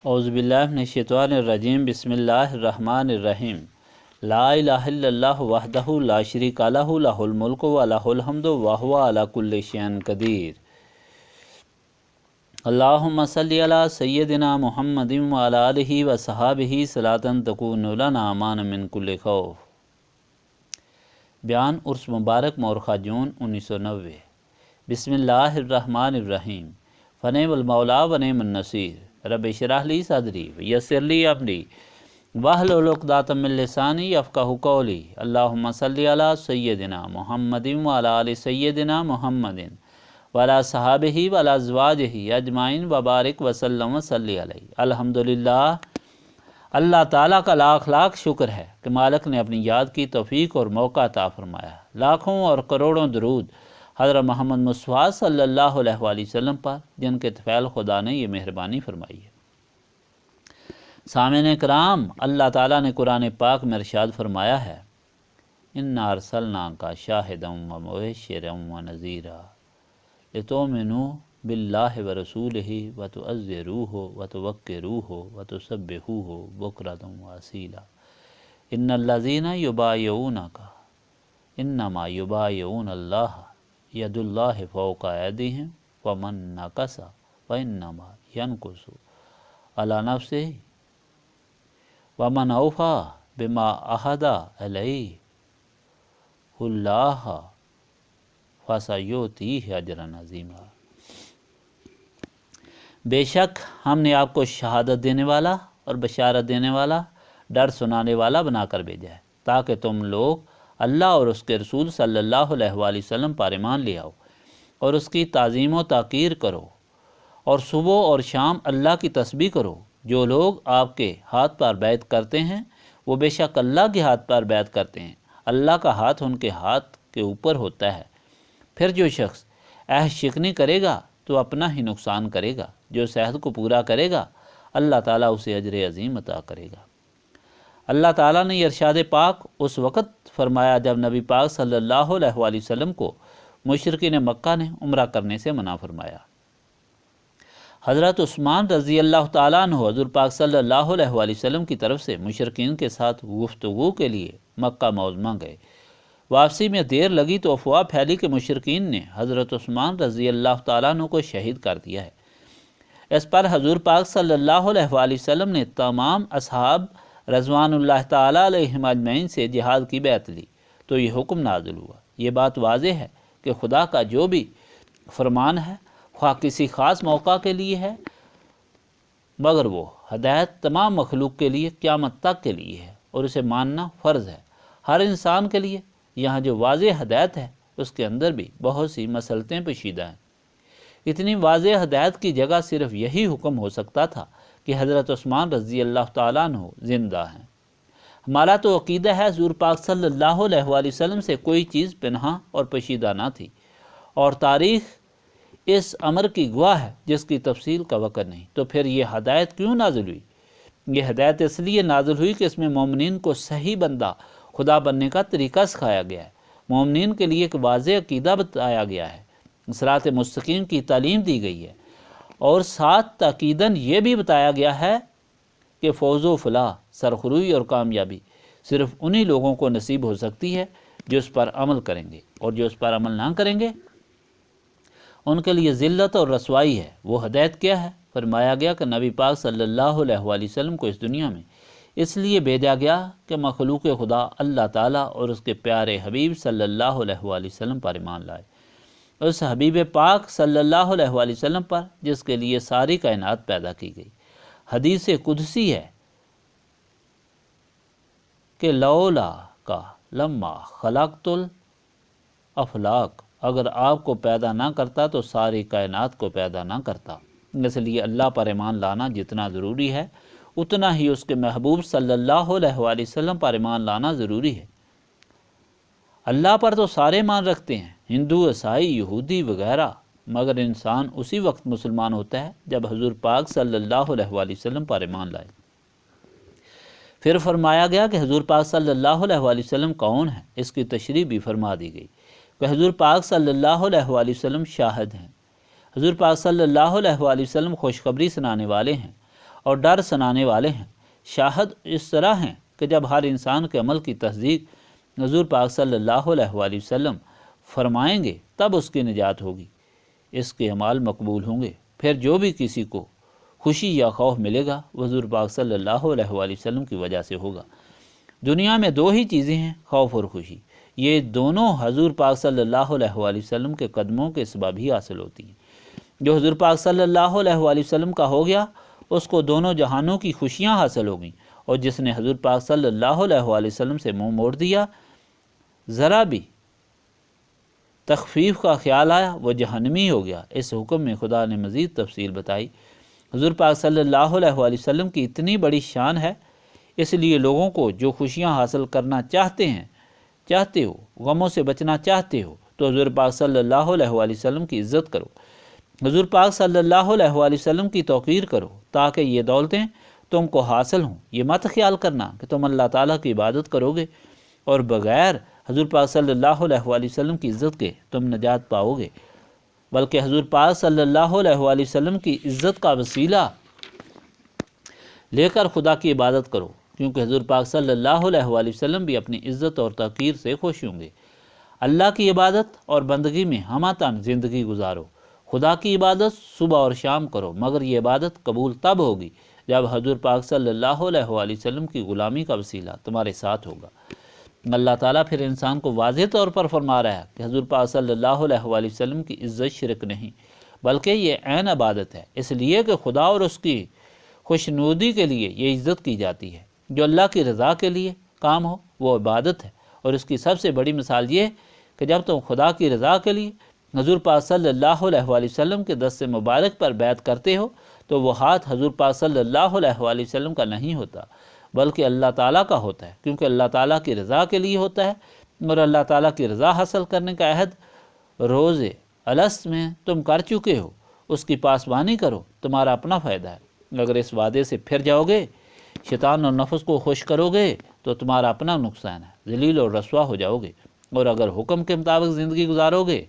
اعوذ باللہ من الشیطان الرجیم بسم اللہ الرحمن الرحیم لا الہ الا اللہ وحدہ لا شریک لہ لہ الملک و لہ الحمد وہو علی کل شیء قدیر اللہم صلی علی سیدنا محمد وعلی آلہ وصحابہ صلاۃ تکون لنا امان من کل خوف۔ بیان عرس مبارک مورخہ جون 1990۔ بسم اللہ الرحمن الرحیم فنعم المولا ونعم النصیر رب اشرح لی صدری ویسر لی امری واحلل عقدۃ من لسانی یفقہوا قولی۔ اللہم صلی علی سیدنا محمد وعلی آل سیدنا محمد وعلی صحابہ وعلی ازواجہ اجمعین وبارک وسلم وصلی علیہ۔ الحمدللہ، اللہ تعالیٰ کا لاکھ لاکھ شکر ہے کہ مالک نے اپنی یاد کی توفیق اور موقع عطا فرمایا۔ لاکھوں اور کروڑوں درود حضرت محمد مصطفیٰ صلی اللہ علیہ وآلہ وسلم پر، جن کے طفیل خدا نے یہ مہربانی فرمائی ہے۔ سامعین کرام، اللہ تعالیٰ نے قرآن پاک میں ارشاد فرمایا ہے، اِنَّا أَرْسَلْنَاكَ شَاهِدًا وَمُبَشِّرًا وَنَذِيرًا لِتُؤْمِنُوا بِاللَّهِ وَرَسُولِهِ وَتُعَزِّرُوهُ وَتُوَقِّرُوهُ وَتُسَبِّحُوهُ بُكْرَةً وَأَصِيلًا إِنَّ الَّذِينَ يُبَايِعُونَكَ إِنَّمَا يُبَايِعُونَ اللَّهَ يَدُ اللَّهِ فَوْقَ أَيْدِيهِمْ وَمَن نَكَثَ فَإِنَّمَا يَنكُثُ عَلَى نَفْسِهِ وَمَنْ أَوْفَىٰ بِمَا عَاهَدَ عَلَيْهِ اللَّهُ فَسَيُؤْتِيهِ أَجْرًا عَظِيمًا۔ بے شک ہم نے آپ کو شہادت دینے والا اور بشارت دینے والا، ڈر سنانے والا بنا کر بھیجا ہے، تاکہ تم لوگ اللہ اور اس کے رسول صلی اللہ علیہ وآلہ وسلم پر ایمان لے آؤ اور اس کی تعظیم و تحقیر کرو، اور صبح اور شام اللہ کی تسبیح کرو۔ جو لوگ آپ کے ہاتھ پر بیعت کرتے ہیں وہ بے شک اللہ کے ہاتھ پر بیعت کرتے ہیں، اللہ کا ہاتھ ان کے ہاتھ کے اوپر ہوتا ہے۔ پھر جو شخص عہد شکنی کرے گا تو اپنا ہی نقصان کرے گا، جو اس عہد کو پورا کرے گا اللہ تعالیٰ اسے اجر عظیم عطا کرے گا۔ اللہ تعالیٰ نے یہ ارشاد پاک اس وقت فرمایا جب نبی پاک صلی اللہ علیہ وآلہ وسلم کو مشرکین مکہ نے عمرہ کرنے سے منع فرمایا۔ حضرت عثمان رضی اللہ تعالیٰ عنہ حضور پاک صلی اللہ علیہ وآلہ وسلم کی طرف سے مشرکین کے ساتھ گفتگو کے لیے مکہ معظمہ گئے۔ واپسی میں دیر لگی تو افواہ پھیلی کہ مشرکین نے حضرت عثمان رضی اللہ تعالیٰ عنہ کو شہید کر دیا ہے۔ اس پر حضور پاک صلی اللہ علیہ وآلہ وسلم نے تمام اصحاب رضوان اللہ تعالیٰ علیہم اجمعین سے جہاد کی بیعت لی تو یہ حکم نازل ہوا۔ یہ بات واضح ہے کہ خدا کا جو بھی فرمان ہے، خواہ کسی خاص موقع کے لیے ہے، مگر وہ ہدایت تمام مخلوق کے لیے قیامت تک کے لیے ہے، اور اسے ماننا فرض ہے ہر انسان کے لیے۔ یہاں جو واضح ہدایت ہے اس کے اندر بھی بہت سی مصلحتیں پوشیدہ ہیں۔ اتنی واضح ہدایت کی جگہ صرف یہی حکم ہو سکتا تھا کہ حضرت عثمان رضی اللہ تعالیٰ عنہ زندہ ہیں۔ ہمارا تو عقیدہ ہے حضور پاک صلی اللہ علیہ وآلہ وسلم سے کوئی چیز پنہاں اور پوشیدہ نہ تھی، اور تاریخ اس امر کی گواہ ہے جس کی تفصیل کا وقت نہیں۔ تو پھر یہ ہدایت کیوں نازل ہوئی؟ یہ ہدایت اس لیے نازل ہوئی کہ اس میں مومنین کو صحیح بندہ خدا بننے کا طریقہ سکھایا گیا ہے، مومنین کے لیے ایک واضح عقیدہ بتایا گیا ہے، صراط مستقیم کی تعلیم دی گئی ہے، اور ساتھ تاکیداً یہ بھی بتایا گیا ہے کہ فوز و فلاح، سرخروئی اور کامیابی صرف انہی لوگوں کو نصیب ہو سکتی ہے جو اس پر عمل کریں گے، اور جو اس پر عمل نہ کریں گے ان کے لیے ذلت اور رسوائی ہے۔ وہ ہدایت کیا ہے؟ فرمایا گیا کہ نبی پاک صلی اللہ علیہ وآلہ وسلم کو اس دنیا میں اس لیے بھیجا گیا کہ مخلوق خدا اللہ تعالیٰ اور اس کے پیارے حبیب صلی اللہ علیہ وآلہ وسلم پر ایمان لائے، اس حبیب پاک صلی اللہ علیہ وآلہ وسلم پر جس کے لیے ساری کائنات پیدا کی گئی۔ حدیث قدسی ہے کہ لولا کا لما خلقت الافلاق، اگر آپ کو پیدا نہ کرتا تو ساری کائنات کو پیدا نہ کرتا۔ اس لیے اللہ پر ایمان لانا جتنا ضروری ہے اتنا ہی اس کے محبوب صلی اللہ علیہ وآلہ وسلم پر ایمان لانا ضروری ہے۔ اللہ پر تو سارے ایمان رکھتے ہیں، ہندو، عیسائی، یہودی وغیرہ، مگر انسان اسی وقت مسلمان ہوتا ہے جب حضور پاک صلی اللہ علیہ وآلہ وسلم پر ایمان لائے۔ پھر فرمایا گیا کہ حضور پاک صلی اللہ علیہ وآلہ وسلم کون ہے، اس کی تشریح بھی فرما دی گئی کہ حضور پاک صلی اللہ علیہ وآلہ وسلم شاہد ہیں، حضور پاک صلی اللہ علیہ وآلہ وسلم خوشخبری سنانے والے ہیں، اور ڈر سنانے والے ہیں۔ شاہد اس طرح ہیں کہ جب ہر انسان کے عمل کی تصدیق حضور پاک صلی اللہ علیہ وآلہ وسلم فرمائیں گے تب اس کی نجات ہوگی، اس کے اعمال مقبول ہوں گے۔ پھر جو بھی کسی کو خوشی یا خوف ملے گا وہ حضور پاک صلی اللہ علیہ وآلہ وسلم کی وجہ سے ہوگا۔ دنیا میں دو ہی چیزیں ہیں، خوف اور خوشی، یہ دونوں حضور پاک صلی اللہ علیہ وآلہ وسلم کے قدموں کے سبب ہی حاصل ہوتی ہیں۔ جو حضور پاک صلی اللہ علیہ وآلہ وسلم کا ہو گیا اس کو دونوں جہانوں کی خوشیاں حاصل ہو گئیں، اور جس نے حضور پاک صلی اللہ علیہ وآلہ وسلم سے منہ موڑ دیا، ذرا بھی تخفیف کا خیال آیا، وہ جہنمی ہو گیا۔ اس حکم میں خدا نے مزید تفصیل بتائی۔ حضور پاک صلی اللہ علیہ وآلہ وسلم کی اتنی بڑی شان ہے، اس لیے لوگوں کو جو خوشیاں حاصل کرنا چاہتے ہو، غموں سے بچنا چاہتے ہو، تو حضور پاک صلی اللہ علیہ وآلہ وسلم کی عزت کرو، حضور پاک صلی اللہ علیہ وآلہ وسلم کی توقیر کرو، تاکہ یہ دولتیں تم کو حاصل ہوں۔ یہ مت خیال کرنا کہ تم اللہ تعالیٰ کی عبادت کرو گے اور بغیر حضور پاک صلی اللہ علیہ وآلہ وسلم کی عزت کے تم نجات پاؤ گے، بلکہ حضور پاک صلی اللہ علیہ وآلہ وسلم کی عزت کا وسیلہ لے کر خدا کی عبادت کرو، کیونکہ حضور پاک صلی اللہ علیہ وآلہ وسلم بھی اپنی عزت اور توقیر سے خوش ہوں گے۔ اللہ کی عبادت اور بندگی میں ہمہ زندگی گزارو۔ خدا کی عبادت صبح اور شام کرو، مگر یہ عبادت قبول تب ہوگی جب حضور پاک صلی اللہ علیہ وآلہ وسلم کی غلامی کا وسیلہ تمہارے ساتھ ہوگا۔ اللہ تعالیٰ پھر انسان کو واضح طور پر فرما رہا ہے کہ حضور پاک صلی اللہ علیہ وآلہ وسلم کی عزت شرک نہیں، بلکہ یہ عین عبادت ہے، اس لیے کہ خدا اور اس کی خوشنودی کے لیے یہ عزت کی جاتی ہے۔ جو اللہ کی رضا کے لیے کام ہو وہ عبادت ہے، اور اس کی سب سے بڑی مثال یہ کہ جب تم خدا کی رضا کے لیے حضور پاک صلی اللہ علیہ وآلہ وسلم کے دست مبارک پر بیعت کرتے ہو تو وہ ہاتھ حضور پاک صلی اللہ علیہ وآلہ وسلم کا نہیں ہوتا، بلکہ اللہ تعالیٰ کا ہوتا ہے، کیونکہ اللہ تعالیٰ کی رضا کے لیے ہوتا ہے، اور اللہ تعالیٰ کی رضا حاصل کرنے کا عہد روز الست میں تم کر چکے ہو، اس کی پاسبانی کرو، تمہارا اپنا فائدہ ہے۔ اگر اس وعدے سے پھر جاؤ گے، شیطان اور نفس کو خوش کرو گے، تو تمہارا اپنا نقصان ہے، ذلیل اور رسوا ہو جاؤ گے، اور اگر حکم کے مطابق زندگی گزارو گے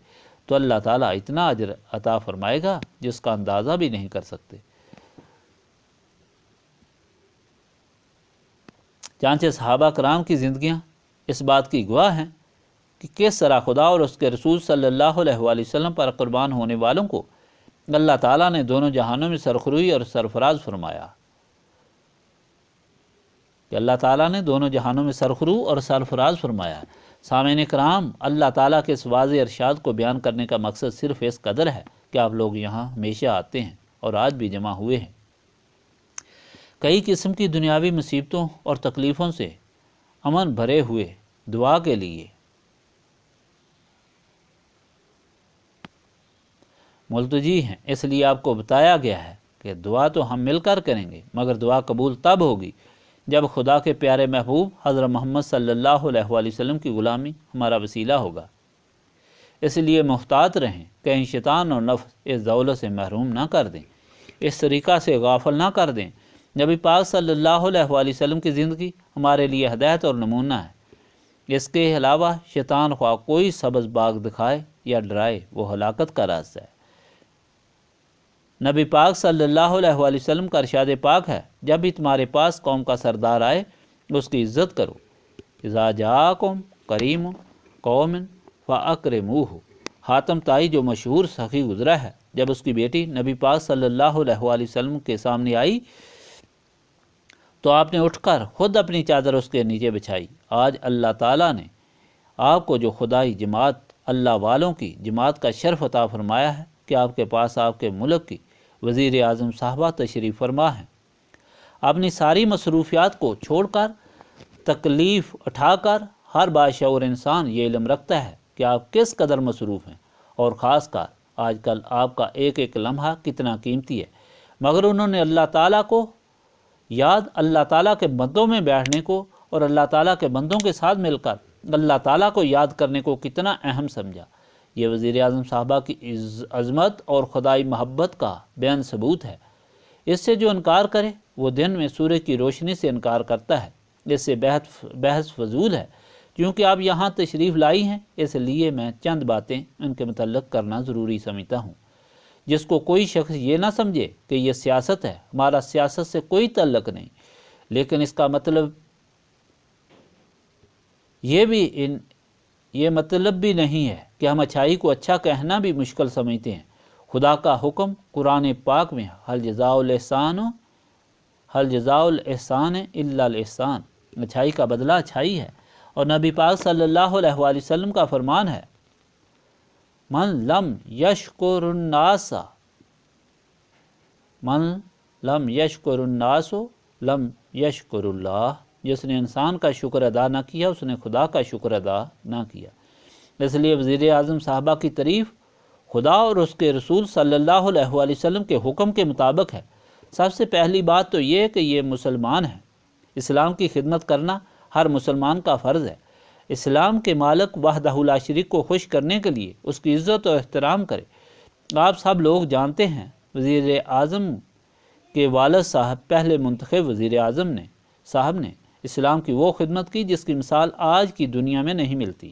تو اللہ تعالیٰ اتنا اجر عطا فرمائے گا جس کا اندازہ بھی نہیں کر سکتے۔ چانچہ صحابہ کرام کی زندگیاں اس بات کی گواہ ہیں کہ کس طرح خدا اور اس کے رسول صلی اللہ علیہ وآلہ وسلم پر قربان ہونے والوں کو اللہ تعالیٰ نے دونوں جہانوں میں سرخروئی اور سرفراز فرمایا، کہ اللہ تعالیٰ نے دونوں جہانوں میں سرخرو اور سرفراز فرمایا۔ سامعین کرام، اللہ تعالیٰ کے اس واضح ارشاد کو بیان کرنے کا مقصد صرف اس قدر ہے کہ آپ لوگ یہاں ہمیشہ آتے ہیں اور آج بھی جمع ہوئے ہیں۔ کئی قسم کی دنیاوی مصیبتوں اور تکلیفوں سے امن بھرے ہوئے دعا کے لیے ملتجی ہیں، اس لیے آپ کو بتایا گیا ہے کہ دعا تو ہم مل کر کریں گے، مگر دعا قبول تب ہوگی جب خدا کے پیارے محبوب حضرت محمد صلی اللہ علیہ وآلہ وسلم کی غلامی ہمارا وسیلہ ہوگا۔ اس لیے محتاط رہیں، کہیں شیطان اور نفس اس دولت سے محروم نہ کر دیں، اس طریقہ سے غافل نہ کر دیں۔ نبی پاک صلی اللہ علیہ وآلہ وسلم کی زندگی ہمارے لیے ہدایت اور نمونہ ہے۔ اس کے علاوہ شیطان خواہ کوئی سبز باغ دکھائے یا ڈرائے، وہ ہلاکت کا راستہ ہے۔ نبی پاک صلی اللہ علیہ وآلہ وسلم کا ارشاد پاک ہے، جب بھی تمہارے پاس قوم کا سردار آئے اس کی عزت کرو۔ اذا جاءکم کریم قوم فاکرموہ۔ حاتم طائی جو مشہور سخی گزرا ہے، جب اس کی بیٹی نبی پاک صلی اللہ علیہ وآلہ وسلم کے سامنے آئی تو آپ نے اٹھ کر خود اپنی چادر اس کے نیچے بچھائی۔ آج اللہ تعالیٰ نے آپ کو جو خدائی جماعت، اللہ والوں کی جماعت کا شرف عطا فرمایا ہے کہ آپ کے پاس آپ کے ملک کی وزیر اعظم صاحبہ تشریف فرما ہیں۔ اپنی ساری مصروفیات کو چھوڑ کر، تکلیف اٹھا کر، ہر باشعور انسان یہ علم رکھتا ہے کہ آپ کس قدر مصروف ہیں، اور خاص کر آج کل آپ کا ایک ایک لمحہ کتنا قیمتی ہے، مگر انہوں نے اللہ تعالیٰ کو یاد، اللہ تعالیٰ کے بندوں میں بیٹھنے کو اور اللہ تعالیٰ کے بندوں کے ساتھ مل کر اللہ تعالیٰ کو یاد کرنے کو کتنا اہم سمجھا۔ یہ وزیر اعظم صاحبہ کی عظمت اور خدائی محبت کا بیان ثبوت ہے۔ اس سے جو انکار کرے وہ دن میں سورج کی روشنی سے انکار کرتا ہے۔ اس سے بحث فضول ہے۔ کیونکہ آپ یہاں تشریف لائی ہیں، اس لیے میں چند باتیں ان کے متعلق کرنا ضروری سمجھتا ہوں۔ جس کو کوئی شخص یہ نہ سمجھے کہ یہ سیاست ہے، ہمارا سیاست سے کوئی تعلق نہیں، لیکن اس کا مطلب یہ مطلب بھی نہیں ہے کہ ہم اچھائی کو اچھا کہنا بھی مشکل سمجھتے ہیں۔ خدا کا حکم قرآن پاک میں حل جزاء الاحسان الا الاحسان، اچھائی کا بدلہ اچھائی ہے، اور نبی پاک صلی اللہ علیہ وآلہ وسلم کا فرمان ہے من لم یشکر الناس لم یشکر اللہ، جس نے انسان کا شکر ادا نہ کیا اس نے خدا کا شکر ادا نہ کیا۔ اس لیے وزیر اعظم صاحبہ کی تعریف خدا اور اس کے رسول صلی اللہ علیہ وآلہ وسلم کے حکم کے مطابق ہے۔ سب سے پہلی بات تو یہ کہ یہ مسلمان ہیں، اسلام کی خدمت کرنا ہر مسلمان کا فرض ہے۔ اسلام کے مالک وحدہ لا شریک کو خوش کرنے کے لیے اس کی عزت و احترام کرے۔ آپ سب لوگ جانتے ہیں وزیر اعظم کے والد صاحب پہلے منتخب وزیر اعظم صاحب نے اسلام کی وہ خدمت کی جس کی مثال آج کی دنیا میں نہیں ملتی،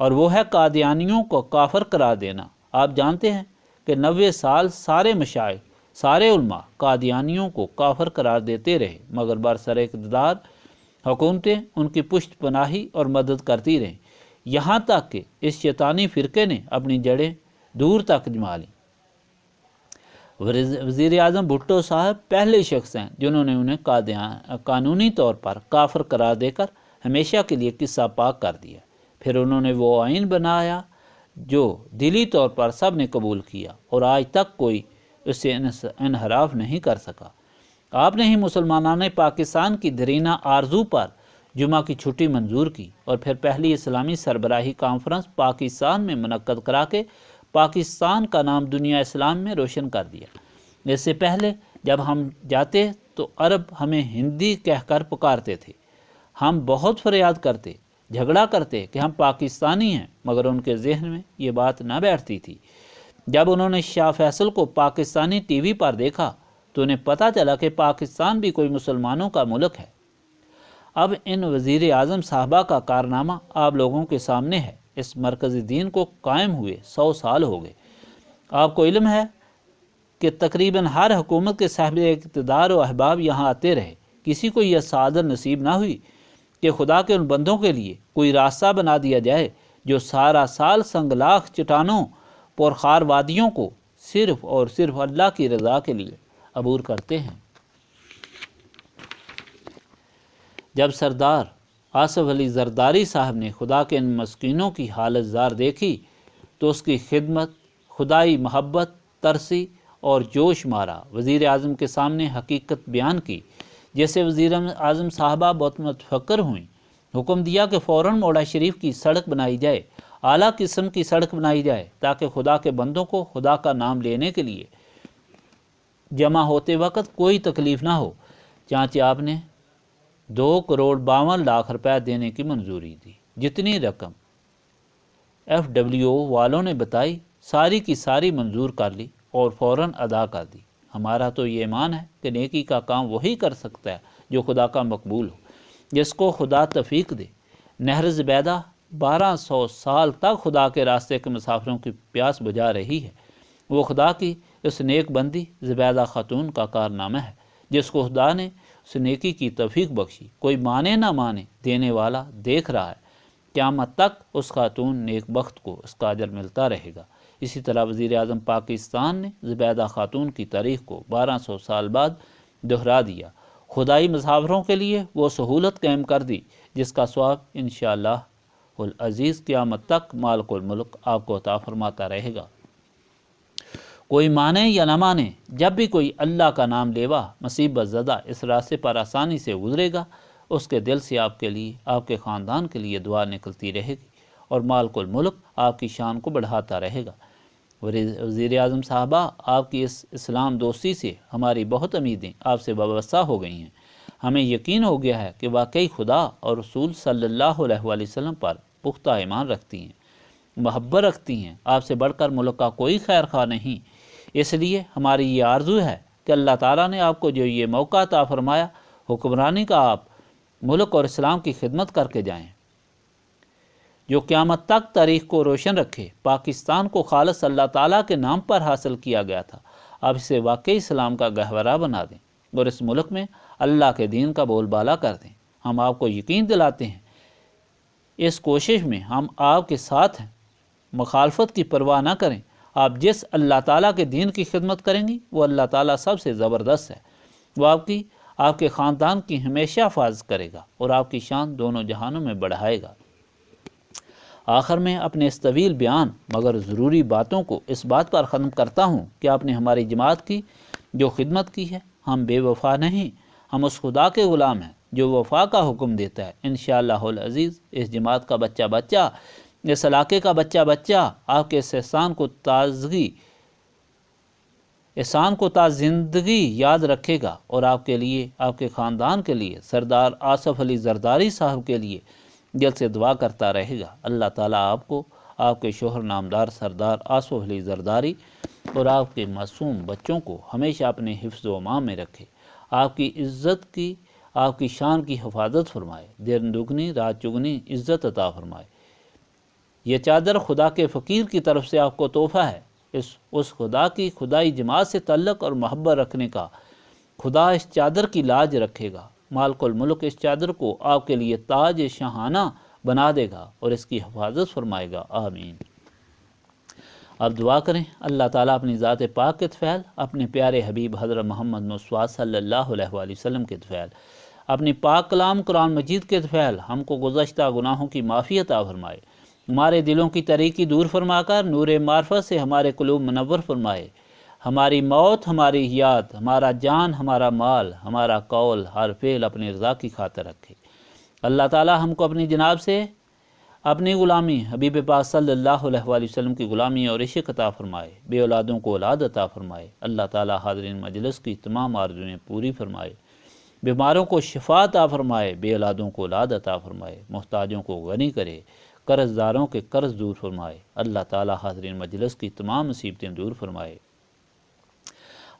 اور وہ ہے قادیانیوں کو کافر قرار دینا۔ آپ جانتے ہیں کہ 90 سال سارے مشائخ، سارے علماء قادیانیوں کو کافر قرار دیتے رہے، مگر برسر اقتدار حکومتیں ان کی پشت پناہی اور مدد کرتی رہیں، یہاں تک کہ اس شیطانی فرقے نے اپنی جڑیں دور تک جما لیں۔ وزیر اعظم بھٹو صاحب پہلے شخص ہیں جنہوں نے انہیں قانونی طور پر کافر قرار دے کر ہمیشہ کے لیے قصہ پاک کر دیا۔ پھر انہوں نے وہ آئین بنایا جو دلی طور پر سب نے قبول کیا، اور آج تک کوئی اس سے انحراف نہیں کر سکا۔ آپ نے ہی مسلمانان پاکستان کی درینہ آرزو پر جمعہ کی چھٹی منظور کی، اور پھر پہلی اسلامی سربراہی کانفرنس پاکستان میں منعقد کرا کے پاکستان کا نام دنیا اسلام میں روشن کر دیا۔ اس سے پہلے جب ہم جاتے تو عرب ہمیں ہندی کہہ کر پکارتے تھے، ہم بہت فریاد کرتے، جھگڑا کرتے کہ ہم پاکستانی ہیں، مگر ان کے ذہن میں یہ بات نہ بیٹھتی تھی۔ جب انہوں نے شاہ فیصل کو پاکستانی ٹی وی پر دیکھا تو انہیں پتہ چلا کہ پاکستان بھی کوئی مسلمانوں کا ملک ہے۔ اب ان وزیر اعظم صاحبہ کا کارنامہ آپ لوگوں کے سامنے ہے۔ اس مرکزی دین کو قائم ہوئے 100 سال ہو گئے۔ آپ کو علم ہے کہ تقریباً ہر حکومت کے صاحب اقتدار و احباب یہاں آتے رہے، کسی کو یہ سعادت نصیب نہ ہوئی کہ خدا کے ان بندوں کے لیے کوئی راستہ بنا دیا جائے جو سارا سال سنگلاخ چٹانوں پرخار وادیوں کو صرف اور صرف اللہ کی رضا کے لیے عبور کرتے ہیں۔ جب سردار آصف علی زرداری صاحب نے خدا کے ان مسکینوں کی حالت زار دیکھی تو اس کی خدمت، خدائی محبت، ترسی اور جوش مارا وزیر اعظم کے سامنے حقیقت بیان کی، جیسے وزیر اعظم صاحبہ بہت متفکر ہوئیں۔ حکم دیا کہ فوراً موڑا شریف کی سڑک بنائی جائے، اعلیٰ قسم کی سڑک بنائی جائے تاکہ خدا کے بندوں کو خدا کا نام لینے کے لیے جمع ہوتے وقت کوئی تکلیف نہ ہو۔ چانچہ آپ نے 2,52 روپے دینے کی منظوری دی۔ جتنی رقم FWO والوں نے بتائی ساری کی ساری منظور کر لی اور فوراً ادا کر دی۔ ہمارا تو یہ ایمان ہے کہ نیکی کا کام وہی کر سکتا ہے جو خدا کا مقبول ہو، جس کو خدا توفیق دے۔ نہر زبیدہ 1200 سال تک خدا کے راستے کے مسافروں کی پیاس بجھا رہی ہے۔ وہ خدا کی اس نیک بندی زبیدہ خاتون کا کارنامہ ہے جس کو خدا نے اس نیکی کی توفیق بخشی۔ کوئی مانے نہ مانے، دینے والا دیکھ رہا ہے، قیامت تک اس خاتون نیک بخت کو اس کا اجر ملتا رہے گا۔ اسی طرح وزیر اعظم پاکستان نے زبیدہ خاتون کی تاریخ کو 1200 سال بعد دہرا دیا۔ خدائی مسافروں کے لیے وہ سہولت قائم کر دی جس کا ثواب انشاءاللہ العزیز قیامت تک مالک الملک آپ کو عطا فرماتا رہے گا۔ کوئی مانے یا نہ مانے، جب بھی کوئی اللہ کا نام لیوا مصیبت زدہ اس راستے پر آسانی سے گزرے گا، اس کے دل سے آپ کے لیے، آپ کے خاندان کے لیے دعا نکلتی رہے گی اور مالک الملک آپ کی شان کو بڑھاتا رہے گا۔ وزیر اعظم صاحبہ، آپ کی اس اسلام دوستی سے ہماری بہت امیدیں آپ سے وابستہ ہو گئی ہیں۔ ہمیں یقین ہو گیا ہے کہ واقعی خدا اور رسول صلی اللہ علیہ وآلہ وسلم پر پختہ ایمان رکھتی ہیں، محبت رکھتی ہیں۔ آپ سے بڑھ کر ملک کا کوئی خیر خواہ نہیں۔ اس لیے ہماری یہ آرزو ہے کہ اللہ تعالیٰ نے آپ کو جو یہ موقع عطا فرمایا حکمرانی کا، آپ ملک اور اسلام کی خدمت کر کے جائیں۔ جو قیامت تک تاریخ کو روشن رکھے۔ پاکستان کو خالص اللہ تعالیٰ کے نام پر حاصل کیا گیا تھا، آپ اسے واقعی اسلام کا گہورہ بنا دیں اور اس ملک میں اللہ کے دین کا بول بالا کر دیں۔ ہم آپ کو یقین دلاتے ہیں اس کوشش میں ہم آپ کے ساتھ ہیں، مخالفت کی پرواہ نہ کریں۔ آپ جس اللہ تعالیٰ کے دین کی خدمت کریں گی وہ اللہ تعالیٰ سب سے زبردست ہے، وہ آپ کے خاندان کی ہمیشہ حفاظت کرے گا اور آپ کی شان دونوں جہانوں میں بڑھائے گا۔ آخر میں اپنے اس طویل بیان مگر ضروری باتوں کو اس بات پر ختم کرتا ہوں کہ آپ نے ہماری جماعت کی جو خدمت کی ہے، ہم بے وفا نہیں، ہم اس خدا کے غلام ہیں جو وفا کا حکم دیتا ہے۔ انشاءاللہ العزیز اس جماعت کا بچہ بچہ، اس علاقے کا بچہ بچہ آپ کے اس احسان کو تا زندگی یاد رکھے گا اور آپ کے لیے، آپ کے خاندان کے لیے، سردار آصف علی زرداری صاحب کے لیے دل سے دعا کرتا رہے گا۔ اللہ تعالیٰ آپ کو، آپ کے شوہر نامدار سردار آصف علی زرداری اور آپ کے معصوم بچوں کو ہمیشہ اپنے حفظ و امان میں رکھے، آپ کی عزت کی، آپ کی شان کی حفاظت فرمائے، دن دگنی رات چگنی عزت عطا فرمائے۔ یہ چادر خدا کے فقیر کی طرف سے آپ کو تحفہ ہے، اس خدا کی خدائی جماعت سے تعلق اور محبت رکھنے کا خدا اس چادر کی لاج رکھے گا۔ مالک الملک اس چادر کو آپ کے لیے تاج شاہانہ بنا دے گا اور اس کی حفاظت فرمائے گا، آمین۔ اب دعا کریں، اللہ تعالیٰ اپنی ذات پاک کے طفیل، اپنے پیارے حبیب حضرت محمد مصطفیٰ صلی اللہ علیہ وآلہ وسلم کے طفیل، اپنی پاک کلام قرآن مجید کے طفیل ہم کو گزشتہ گناہوں کی معافی عطا فرمائے، ہمارے دلوں کی تاریکی دور فرما کر نور معرفت سے ہمارے قلوب منور فرمائے، ہماری موت، ہماری حیات، ہمارا جان، ہمارا مال، ہمارا قول، ہر فعل اپنی رضا کی خاطر رکھے۔ اللہ تعالیٰ ہم کو اپنی جناب سے اپنی غلامی، حبیب پاک صلی اللہ علیہ وآلہ وسلم کی غلامی اور عشق عطا فرمائے، بے اولادوں کو اولاد عطا فرمائے۔ اللہ تعالیٰ حاضرین مجلس کی تمام آرزویں پوری فرمائے، بیماروں کو شفا عطا فرمائے، بے اولادوں کو اولاد عطا فرمائے، محتاجوں کو غنی کرے، قرض داروں کے قرض دور فرمائے۔ اللہ تعالیٰ حاضرین مجلس کی تمام مصیبتیں دور فرمائے۔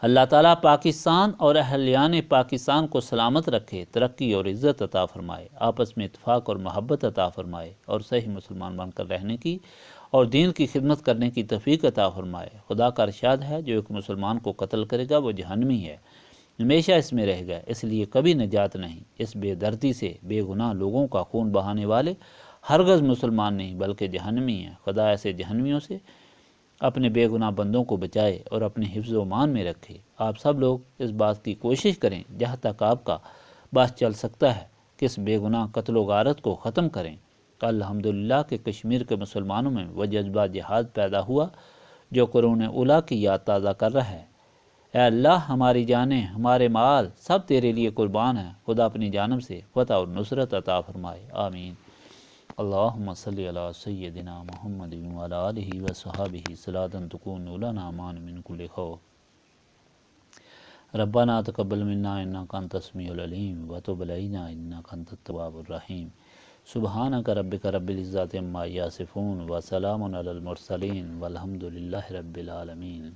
اللہ تعالیٰ پاکستان اور اہلیان پاکستان کو سلامت رکھے، ترقی اور عزت عطا فرمائے، آپس میں اتفاق اور محبت عطا فرمائے اور صحیح مسلمان بن کر رہنے کی اور دین کی خدمت کرنے کی توفیق عطا فرمائے۔ خدا کا ارشاد ہے، جو ایک مسلمان کو قتل کرے گا وہ جہنمی ہے، ہمیشہ اس میں رہے گا، اس لیے کبھی نجات نہیں۔ اس بے دردی سے بے گناہ لوگوں کا خون بہانے والے ہرگز مسلمان نہیں بلکہ جہنمی ہیں۔ خدا ایسے جہنمیوں سے اپنے بے گناہ بندوں کو بچائے اور اپنے حفظ و امان میں رکھے۔ آپ سب لوگ اس بات کی کوشش کریں جہاں تک آپ کا بس چل سکتا ہے کہ اس بے گناہ قتل و غارت کو ختم کریں۔ الحمدللہ کہ کشمیر کے مسلمانوں میں وہ جذبہ جہاد پیدا ہوا جو قرون اولیٰ کی یاد تازہ کر رہا ہے۔ اے اللہ، ہماری جانیں، ہمارے مال سب تیرے لیے قربان ہیں، خدا اپنی جانب سے فتح اور نصرت عطا فرمائے، آمین۔ اللہم صلی علی سیدنا محمد وعلی آلہ وصحبہ صلاۃ تکون لنا امان من کل خوف۔ ربنا تقبل منا انک انت السمیع العلیم وتب علینا انک انت التواب الرحیم۔ سبحانک ربک رب العزۃ عما یصفون وسلام علی المرسلین والحمد للہ رب العالمین۔